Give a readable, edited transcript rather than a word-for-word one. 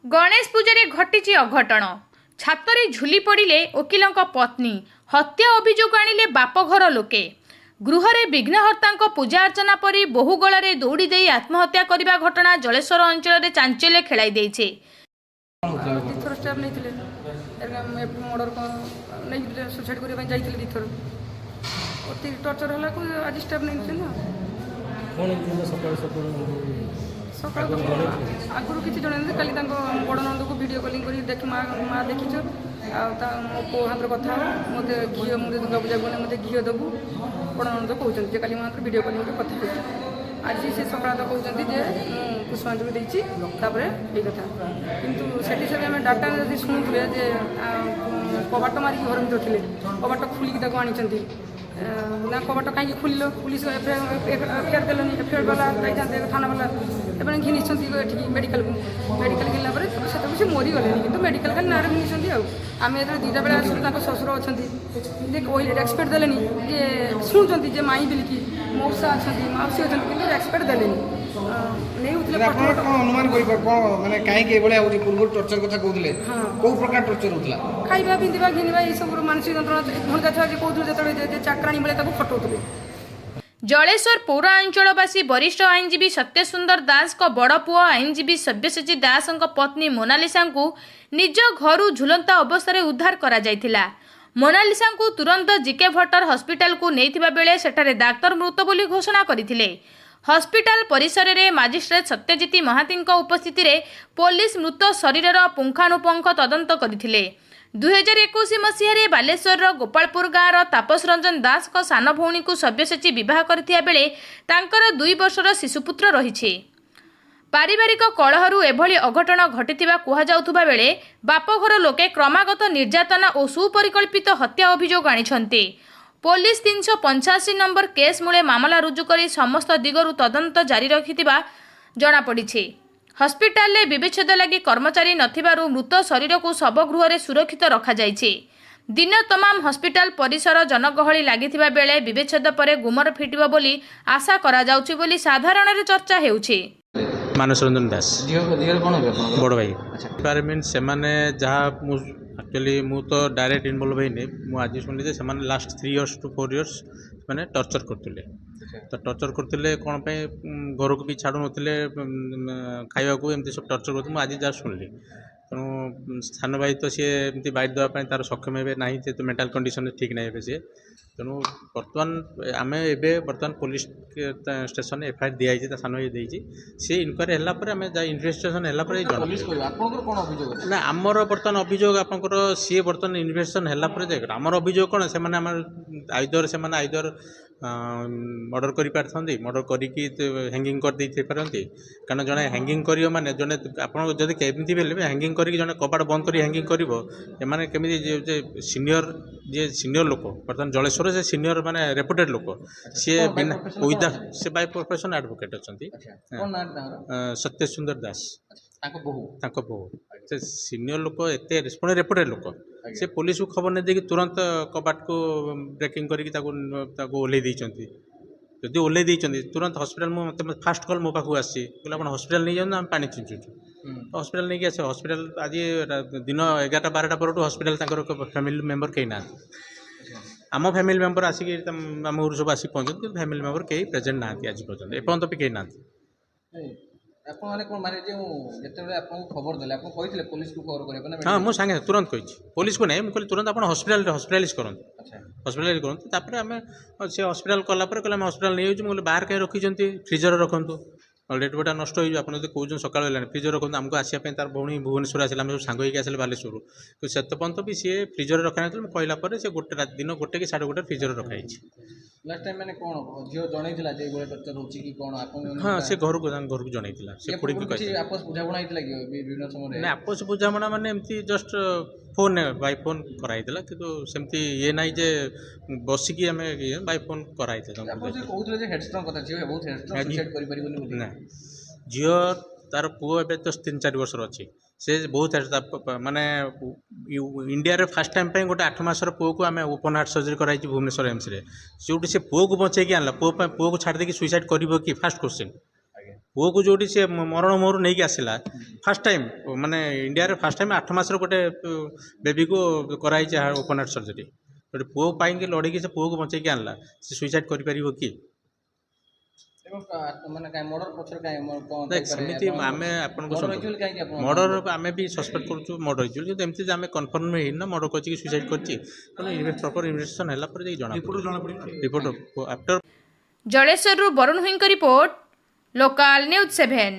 गणेश पूजा घटी अघटन छातरे झुली पड़े वकिल पत्नी हत्या अभियोग आनिले बापघर लोके गृहरे विघ्नहर्ता पूजा अर्चना पर बहु गलारे दौड़ी दे आत्महत्या करने घटना जलेश्वर अंचल चांचल्य खेलाई देइछे। दिथर स्टेप नहीं मर्डर सुसाइड करने जाइए दिथर अति टर्चर है आज स्टेप नहीं सका आगुरी किसी जन खाली बड़ नंद को वीडियो कॉलिंग कर देख माँ देखीच मो पो हाथ कथा मत घी मुझे दुर्गा पूजा गले मत घी देबू बड़ नंद कहते खाली मो हाथ वीडियो कॉलिंग कर कथा आज से सकाल तो कहते पुष्पांजलि देती ये कथा कितु से आम डाटा जब शुणुले कबाट मारिक घर भर थे कबाट खोलिक आनी ना कबाट कहीं खोल पुलिस एफआईआर देलनि एफआईआर वाला जाते थाना वाला एवं घिनी मेडिकल गला से मरीगले कि मेडिकल खाली नारे घिनी आम जो दुईटा बेले आसलु शशुर अच्छा कहले रेस्पेक्ट देलेनि जे शुणुंट माई बिलिकी मौसा अच्छा मौसी अच्छा कि रेस्पेक्ट देलेनि अनुमान माने कहीं पूर्व टर्चर कथा कहते कौ प्रकार टर्चर होता खाइबा पिंधा घिनवा ये सब मानसिक जंत्रणा कहते जो चाकराणी बेले फटोले। जलेश्वर पौर अंचलवासी वरिष्ठ आईनजीवी सत्यसुंदर दास को बड़ पुओ आईनजीवी सव्यसाची दास पत्नी मोनालिसा को निज घर झुलंता अवस्था उद्धार करा जायथिला। मोनालिसा को तुरंत जीके भट्टर हॉस्पिटल को नेइथिबा बेले सेठारे डाक्टर मृत बोली घोषणा करथिले। हॉस्पिटल परिसर में मजिस्ट्रेट सत्यजित महाती उपस्थिति में पुलिस मृत शरीर पुंखानुपुंख तदंत करथिले। 2021 मसीह बालेश्वर गोपालपुर गाँव तापस रंजन दास को सान भौणी को सव्यसाची विवाह करथिया बेले तांकर 2 वर्षर शिशुपुत्र रहिछे। पारिवारिक कलहरु एभली अघटन घटिथिबा कुहा जाउथुबा बेले बापघर लोके क्रमागत निर्यातना और सुपरिकल्पित हत्या अभियोग आनिछन्ते। पुलिस 385 नंबर केस मूले मामला रुजु करी समस्त दिगरु तदंत जारी रखिथिबा जणा पड़िछे। हॉस्पिटल में विवेचद लगी कर्मचारी नथिबारु मृत शरीर को शवगृह रे सुरक्षित रखा जाइछे। दिन तमाम हॉस्पिटल परिसर जनगहली लागिथिबा बेले विवेचद परे गुमर फिटिबो बोली आशा करा जाउछि बोली साधारण रे चर्चा हेउछि। मानस रंजन दास बड़ भाई पार मीन से माने जहाँ एक्चुअली मु तो डायरेक्ट इनवल्व होइने मु आज शुणिले से माने लास्ट 3 इयर्स टू 4 इयर्स माने टर्चर करथिले तो टर्चर करथिले कोन पे घर को भी छाड़ू नथिले खाइबा को एमती सब टर्चर करथि मु आज जा शुणिली तेणु स्थान भाई तो सी एमती बाइट देवाई तार सक्षम हे ना तो मेंटल कंडीशन ठीक ना हे सी तेणु बर्तमान आम बर्तमान पुलिस स्टेशन एफआईआर दिखाई सान भाई देती सी इनक्वारी है जा इन्वेस्टिगेशन है ना आमर बर्तमान अभियोग आपंकर सी बर्तमान इन्वेस्टिगेशन है आमर अभियोग कौन से आइदर से आइदर मर्डर कर मर्डर करी हैंगिंग कर दे पारती कारण जड़े हैंगिंग कर माने जड़े आपड़ी केमती भी हैंगिंग कर जड़े कबाट बंद कर हैंगिंग कर केमी सीनियर जी सीनियर लोक बर्तमान जलेश्वर से सीनियर माने रेपुटेड लोक सी बिना से बाय प्रोफेशन एडवोकेट अच्छा सत्य सुंदर दास बहु से सीनियर लोक एत रेपुटेड लोक से पुलिस को खबर नहीं देकी तुरंत कबाट को ब्रेकिंग करके ओल्लै जदि ओल्लै तुरंत हॉस्पिटल मत फास्ट कॉल मो पाक आसी हॉस्पिटल नहीं जाऊँ आम पानी छुंचुचु हॉस्पिटल नहीं आस हॉस्पिटल आज दिन 11-12 पर हॉस्पिटल फैमिली मेंबर कहीं ना आम फैमिली मेंबर आसिक आम घर सब आसिक पहुँचते फैमिली मेंबर कहीं प्रेजेंट ना आज पर्यटन एपर्त भी कहीं ना हाँ मुझे सांगे तुरंत कही पुलिस को नहीं मुझे तुरंत आप हॉस्पिटलाइज करूँ हॉस्पिटलाइज करूँ आम से हॉस्पिटल कलापर कहले हॉस्पिटल नहीं जाऊँ बाहर कहीं रखी फ्रिजर रखु डेट बटा नष्ट हो आप कौन सकाल है फ्रिजर रखते आमको आसापी तार भौणी भुवनेश्वर आसा सब सांग होकर आसे बालेश्वर तो से पर्यंत भी सी फ्रिजर रखा ना कहला से गोटे दिन 1 कि 1:30 फ्रिजर रखाई लास्ट टाइम मैंने कौन झील जनईला जे गोटे टर्चर होची कि कौन आपन हाँ से घर को जनईला से पुड़ी को कहि आपस बुझाबुणा हितला कि विभिन्न समय ना आपस बुझाबुणा माने एमती जस्ट फोन बाय फोन कराइतला किंतु सेमती ये नाही जे बसिकी हमें बाय फोन कराइतला आपन जे कहउतले जे हेडस्ट्रॉंग कथा जे बहुत हेडस्ट्रॉंग सुसाइड करि परिबनी बोली ना जियो तार पुओ एबे तो 3-4 वर्ष अछि से बहुत माने इंडिया रे फर्स्ट टाइम पे गोटे 8 मासर पुओ को आम ओपन हार्ट सर्जरी कराई भुवनेश्वर एम्स रे से पुओ को बचे आनला पुओ को छाड़ देकी सुइसाइड करिवो कि फास्ट क्वेश्चन पुओ को जोटी से मरण मोहर नहीं आसला फास्ट टाइम माने इंडिया रे फास्ट टाइम 8 मास गोटे बेबी को कराई ओपन हार्ट सर्जरी गोटे पुओ पाई लड़े से पुओ को बचे आनला से सुइसाइड कर पारिबो कि सेमती आम आपन मर्डर आम भी सस्पेक्ट करूँ मर्डर होती एमती आम कनफर्म होना मर्डर कर सुइसाइड कर प्रॉपर इन्वेस्टिगेशन है जना रिपोर्ट आफ्टर जलेश्वरରୁ ବରୁଣ ଭୋଇଙ୍କ ରିପୋର୍ଟ लोकल न्यूज 7।